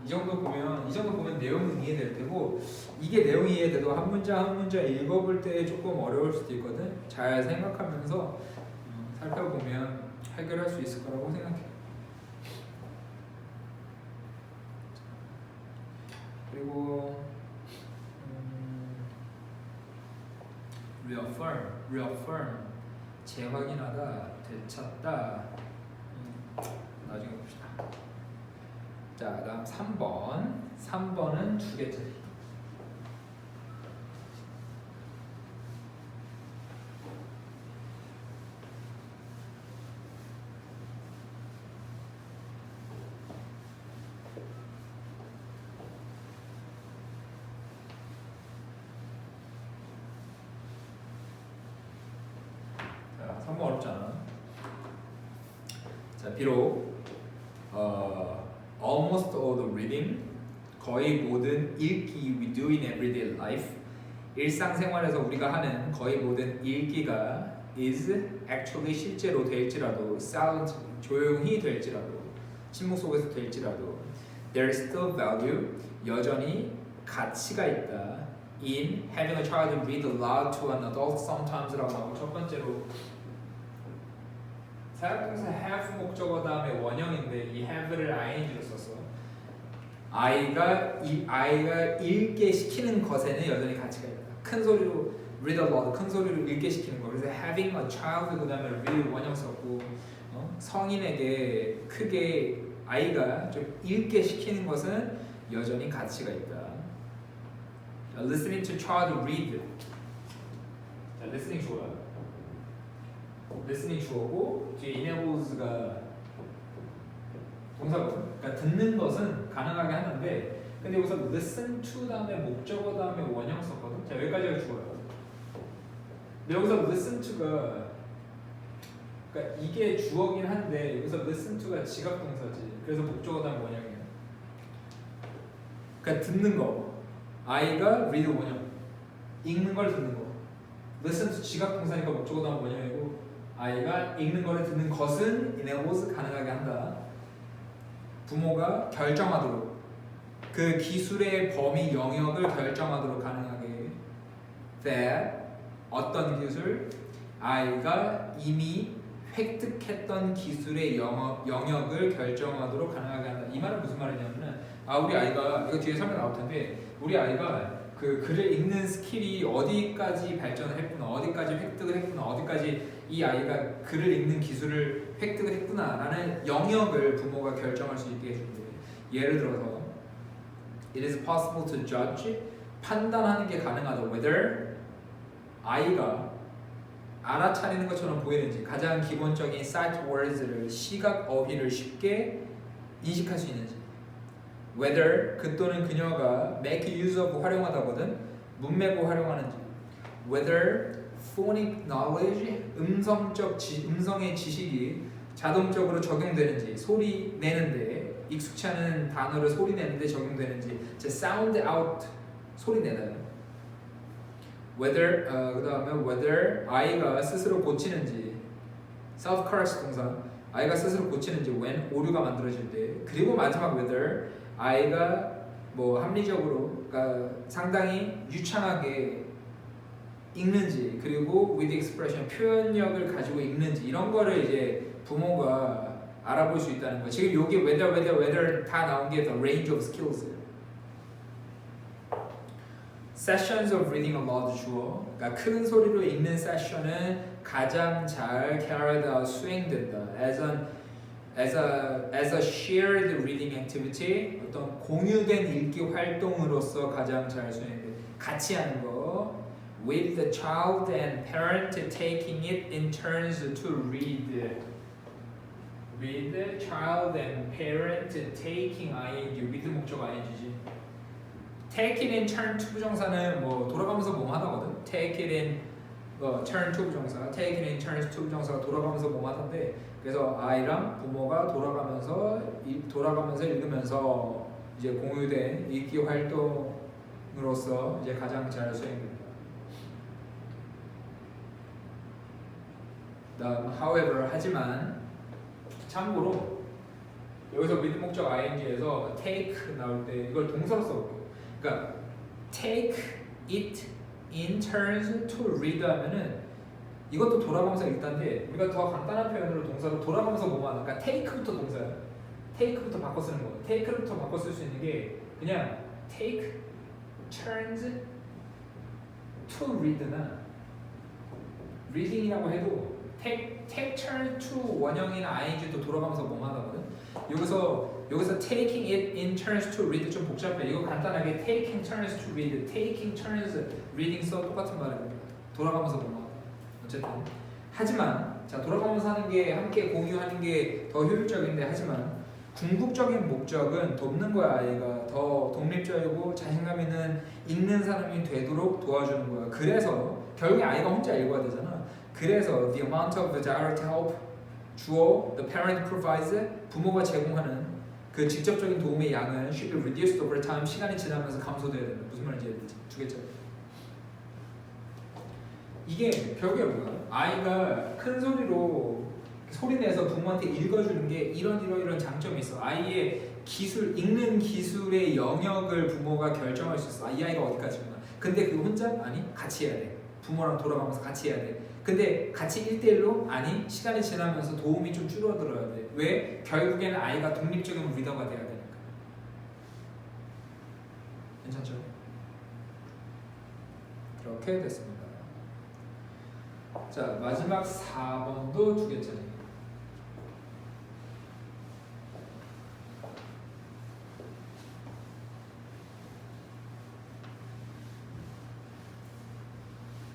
이 정도 보면 내용은 이해될 테고, 이게 내용이 이해돼도 한 문장 읽어볼 때 조금 어려울 수도 있거든. 잘 생각하면서 살펴보면 해결할 수 있을 거라고 생각해요. 그리고 reaffirm 재확인하다, 되찾다. 나중에 봅시다. 자, 다음 3번은 두 개짜리. 자, 3번 어렵잖아. 자, 비록 almost all the reading, 거의 모든 읽기 we do in everyday life, 일상생활에서 우리가 하는 거의 모든 읽기가 is actually 실제로 될지라도 silent 조용히 될지라도 침묵 속에서 될지라도 there is still value 여전히 가치가 있다 in having a child read aloud to an adult sometimes라고 나오고 첫 번째로 사역동사 have 목적어 다음에 원형인데 이 have를 ing로 썼어. 아이가 읽게 시키는 것에는 여전히 가치가 있다. 큰 소리로 read aloud, 큰 소리로 읽게 시키는 거. 그래서 having a child 그 다음에 read 원형 썼고 성인에게 크게 아이가 좀 읽게 시키는 것은 여전히 가치가 있다. Listening to child read. 자, listening 좋아요. listening 주어고 뒤에 enables가 동사거든. 그러니까 듣는 것은 가능하게 하는데, 근데 여기서 listen to 다음에 목적어 다음에 원형 썼거든. 자, 여기까지가 주어요. 근데 여기서 listen to가 그러니까 이게 주어긴 한데 여기서 listen to가 지각 동사지. 그래서 목적어 다음에 원형이야. 그러니까 듣는 거. 아이가 read 원형. 읽는 걸 듣는 거. listen to 지각 동사니까 목적어 다음에 원형이고 아이가 읽는 거를 듣는 것은 enables 가능하게 한다. 부모가 결정하도록 그 기술의 범위 영역을 결정하도록 가능하게 that 어떤 기술 아이가 이미 획득했던 기술의 영역을 결정하도록 가능하게 한다. 이 말은 무슨 말이냐면은 우리 아이가 이거 뒤에 설명 나올 텐데 우리 아이가 그 글을 읽는 스킬이 어디까지 발전을 했구나, 어디까지 획득을 했구나, 어디까지 이 아이가 글을 읽는 기술을 획득을 했구나라는 영역을 부모가 결정할 수 있게 해준대. 예를 들어서 it is possible to judge 판단하는 게 가능하다. whether 아이가 알아차리는 것처럼 보이는지 가장 기본적인 sight words를 시각 어휘를 쉽게 인식할 수 있는지 whether 그 또는 그녀가 make use of 활용하다거든 문맥을 활용하는지 whether phonic knowledge 음성의 지식이 자동적으로 적용되는지 소리 내는데 익숙치 않은 단어를 소리 내는데 적용되는지 sound out 소리 내나요? whether 그 다음에 whether 아이가 스스로 고치는지 self correct 동사 아이가 스스로 고치는지 when 오류가 만들어질 때 그리고 마지막 whether 아이가 뭐 합리적으로 그러니까 상당히 유창하게 읽는지, 그리고 with expression 표현력을 가지고 읽는지 이런 거를 이제 부모가 알아볼 수 있다는 거예요. 지금 여기 whether 다 나온 게 the range of skills. Sessions of reading aloud 주어. 그러니까 큰 소리로 읽는 세션은 가장 잘 carried out 수행된다. As a shared reading activity, 어떤 공유된 읽기 활동으로서 가장 잘 수행돼. 같이 하는 거. With the child and parent taking it in turns to read. With the child and parent taking ing. with 목적 ing지. Take it in turn to 부정사는 뭐 돌아가면서 뭐 하다거든. Take it in turn to 부정사. Take it in turns to 부정사가 돌아가면서 뭐 하던데. 그래서 아이랑 부모가 돌아가면서 읽으면서 이제 공유된 읽기 활동으로서 이제 가장 잘 수행됩니다. 다음 however 하지만 참고로 여기서 with 목적 ing에서 take 나올 때 이걸 동사로 써볼게요. 그러니까 take it in turns to read 하면은 이것도 돌아가면서 읽다인데 우리가 더 간단한 표현으로 동사로 돌아가면서 뭐만 하니까 take부터 동사야. take부터 바꿔 쓰는 거. take부터 바꿔 쓸 수 있는 게 그냥 take turns to read나 reading이라고 해도 take turn to 원형이나 ing도 돌아가면서 뭐만 하거든. 여기서 taking it in turns to read 좀 복잡해. 이거 간단하게 taking turns to read, taking turns reading 써 똑같은 말입니다. 돌아가면서 뭐만. 어쨌든 하지만 자 돌아가면서 하는 게 함께 공유하는 게 더 효율적인데 하지만 궁극적인 목적은 돕는 거야. 아이가 더 독립적이고 자신감 있는 읽는 사람이 되도록 도와주는 거야. 그래서 결국에 아이가 혼자 읽어야 되잖아. 그래서 the amount of the direct help 주어 the parent provides 부모가 제공하는 그 직접적인 도움의 양은 should be reduced over time 시간이 지나면서 감소돼야 된다. 무슨 말인지 이해되지? 주겠죠? 이게 결국에 뭐야? 아이가 큰 소리로 소리내서 부모한테 읽어주는 게 이런 장점이 있어. 아이의 기술, 읽는 기술의 영역을 부모가 결정할 수 있어. 이 아이가 어디까지구나. 근데 그거 혼자? 아니, 같이 해야 돼. 부모랑 돌아가면서 같이 해야 돼. 근데 같이 1대1로? 아니, 시간이 지나면서 도움이 좀 줄어들어야 돼. 왜? 결국에는 아이가 독립적인 리더가 돼야 되니까. 괜찮죠? 그렇게 됐습니다. 자, 마지막 4번도 두 개짜리.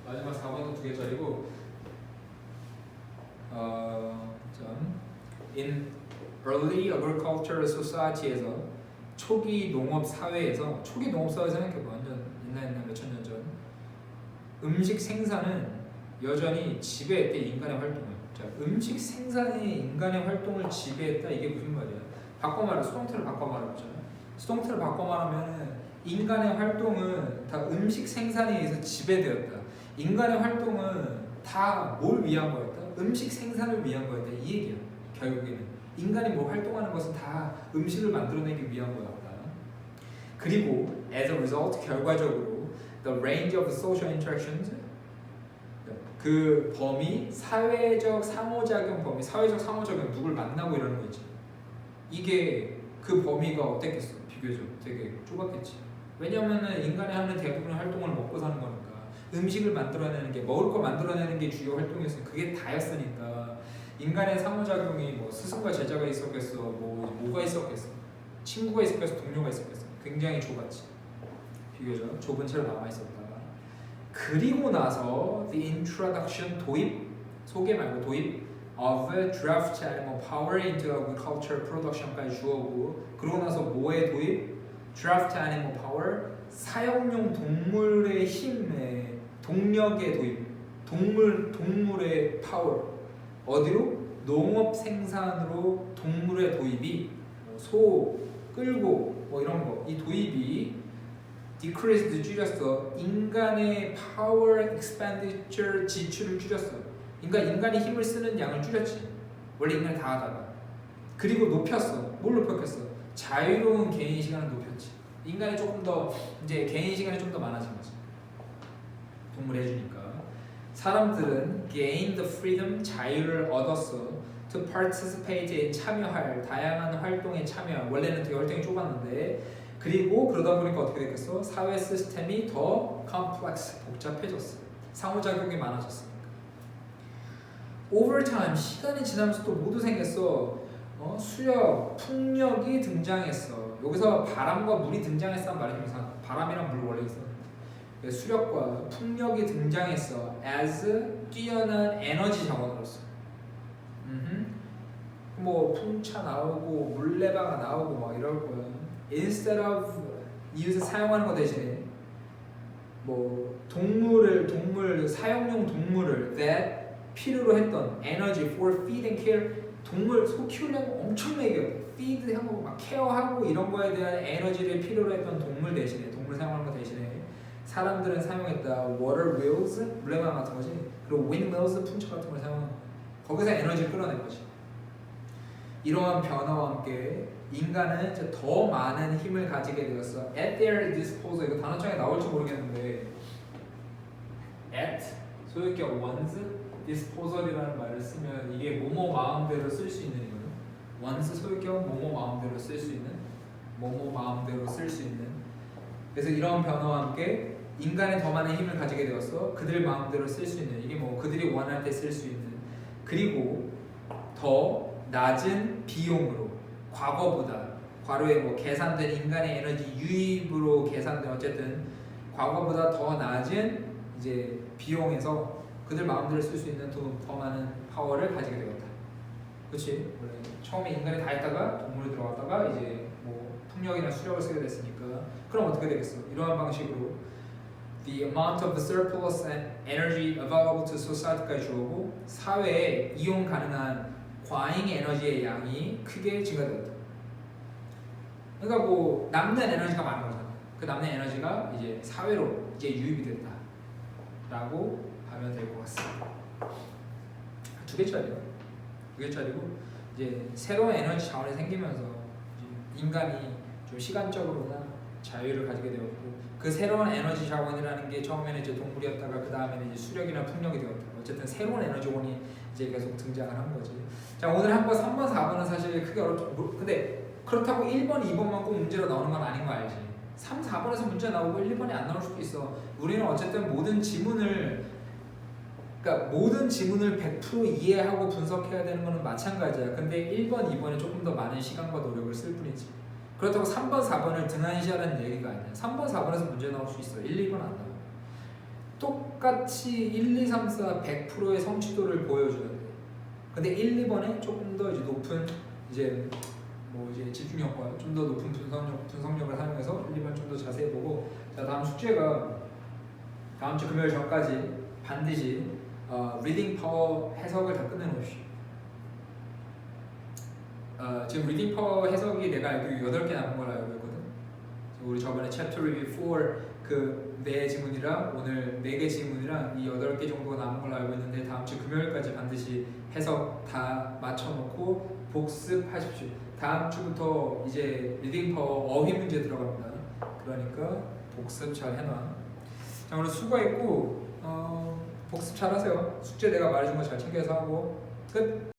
마지막 4번도 두 개짜리고 in early agricultural society에서 초기 농업 사회에서 생각해봐. 완전 옛날 몇천 년 전 음식 생산은 여전히 지배했대 인간의 활동을. 자, 음식 생산이 인간의 활동을 지배했다. 이게 무슨 말이야? 바꿔 말해. 수동태를 바꿔 말해보자. 수동태를 바꿔 말하면은 인간의 활동은 다 음식 생산에 의해서 지배되었다. 인간의 활동은 다 뭘 위한 거였다? 음식 생산을 위한 거였다. 이 얘기야. 결국에는 인간이 뭐 활동하는 것은 다 음식을 만들어내기 위한 거였다. 그리고 as a result 결과적으로 the range of social interactions 그 범위, 사회적 상호작용 누굴 만나고 이러는 거 있지. 이게 그 범위가 어땠겠어? 비교적 되게 좁았겠지. 왜냐면은 인간이 하는 대부분의 활동을 먹고 사는 거니까 음식을 만들어내는 게 먹을 거 만들어내는 게 주요 활동이었으니까 그게 다였으니까 인간의 상호작용이 뭐 스승과 제자가 있었겠어, 뭐가 있었겠어, 친구가 있었겠어, 동료가 있었겠어. 굉장히 좁았지. 비교적 좁은 채로 남아 있었다. 그리고 나서 the introduction 도입 소개 말고 도입 of draft animal power into agriculture production까지 주어고 그러고 나서 뭐의 도입? draft animal power 사용용 동물의 힘에 동력의 도입 동물의 파워 어디로? 농업 생산으로 동물의 도입이 소 끌고 뭐 이런 거 이 도입이 decreased 줄였어. 인간의 power expenditure 지출을 줄였어. 그러니까 인간이 힘을 쓰는 양을 줄였지. 원래 인간이 다 하다가. 그리고 높였어. 뭘 높였겠어? 자유로운 개인 시간을 높였지. 인간이 조금 더 이제 개인 시간이 좀 더 많아진 거지. 동물이 해주니까. 사람들은 gain the freedom 자유를 얻었어 to participate in 참여할 다양한 활동에 참여할 원래는 되게 활동이 좁았는데 그리고 그러다 보니까 어떻게 됐겠어? 사회 시스템이 더 complex 복잡해졌어. 상호작용이 많아졌으니까. over time 시간이 지나면서 또 모두 생겼어. 수력, 풍력이 등장했어. 여기서 바람과 물이 등장했다는 말이 좀 이상하다. 바람이랑 물 원래 있었는데 수력과 풍력이 등장했어. as 뛰어난 에너지 자원으로서. 뭐 풍차 나오고 물레바가 나오고 막 이럴 거야. Instead of 이웃을 사용하는 거 대신에 뭐 동물 사용용 동물을 that 필요로 했던 energy for feed and care 동물 소 키우려고 엄청 먹여 feed하고 막 케어하고 이런 거에 대한 에너지를 필요로 했던 동물 대신에 동물 사용하는 거 대신에 사람들은 사용했다 water wheels 물레방 같은 거지 그리고 windmills 풍차 같은 걸 사용하는 거 거기서 에너지를 끌어낸 거지. 이러한 변화와 함께 인간은 이제 더 많은 힘을 가지게 되었어. At their disposal 이거 단어창에 나올지 모르겠는데 at 소유격 one's disposal이라는 말을 쓰면 이게 뭐뭐 마음대로 쓸 수 있는 이거는 one's 소유격 뭐뭐 마음대로 쓸 수 있는 뭐뭐 마음대로 쓸 수 있는 그래서 이런 변화와 함께 인간은 더 많은 힘을 가지게 되었어. 그들 마음대로 쓸 수 있는 이게 뭐 그들이 원할 때 쓸 수 있는 그리고 더 낮은 비용으로 과거보다 과로에 뭐 계산된 인간의 에너지 유입으로 계산된 어쨌든 과거보다 더 낮은 이제 비용에서 그들 마음대로 쓸 수 있는 더 많은 파워를 가지게 되었다. 그렇지? 처음에 인간이 다 했다가 동물이 들어갔다가 이제 뭐 풍력이나 수력을 쓰게 됐으니까 그럼 어떻게 되겠어? 이러한 방식으로 the amount of the surplus energy available to society까지 주어고 사회에 이용 가능한 과잉 에너지의 양이 크게 증가되었다. 그러니까 뭐 남는 에너지가 많은 거잖아. 그 남는 에너지가 이제 사회로 이제 유입이 됐다라고 하면 될 것 같습니다. 두 개짜리고 이제 새로운 에너지 자원이 생기면서 인간이 좀 시간적으로나 자유를 가지게 되었고 그 새로운 에너지 자원이라는 게 처음에는 이제 동물이었다가 그 다음에는 이제 수력이나 풍력이 되었다. 어쨌든 새로운 에너지원이 이제 계속 등장을 한 거지. 자 오늘 한번 3번, 4번은 사실 크게 어렵죠. 근데 그렇다고 1번, 2번만 꼭 문제로 나오는 건 아닌 거 알지? 3, 4번에서 문제 나오고 1, 2번이 안 나올 수도 있어. 우리는 어쨌든 모든 지문을 100% 이해하고 분석해야 되는 거는 마찬가지야. 근데 1번, 2번에 조금 더 많은 시간과 노력을 쓸 뿐이지. 그렇다고 3번, 4번을 등한시하라는 얘기가 아니야. 3번, 4번에서 문제 나올 수 있어. 1, 2번 안 나와. 똑같이 1, 2, 3, 4 100%의 성취도를 보여줘야 돼. 근데 1, 2번에 조금 더 이제 높은 이제 뭐 이제 집중력과 좀 더 높은 분석력을 사용해서 1, 2번 좀 더 자세히 보고 자 다음 숙제가 다음 주 금요일 전까지 반드시 리딩 파워 해석을 다 끝내놓으십시오. 지금 리딩 파워 해석이 내가 알기로 8개 남은 걸 알고 있거든. 우리 저번에 챕터 리뷰 4 그 4지문이랑 오늘 4개 지문이랑 이 8개 정도가 남은 걸로 알고 있는데 다음 주 금요일까지 반드시 해석 다 맞춰놓고 복습하십시오. 다음 주부터 이제 리딩 파워 어휘 문제 들어갑니다. 그러니까 복습 잘 해놔. 자 오늘 수고했고 복습 잘 하세요. 숙제 내가 말해준 거 잘 챙겨서 하고 끝.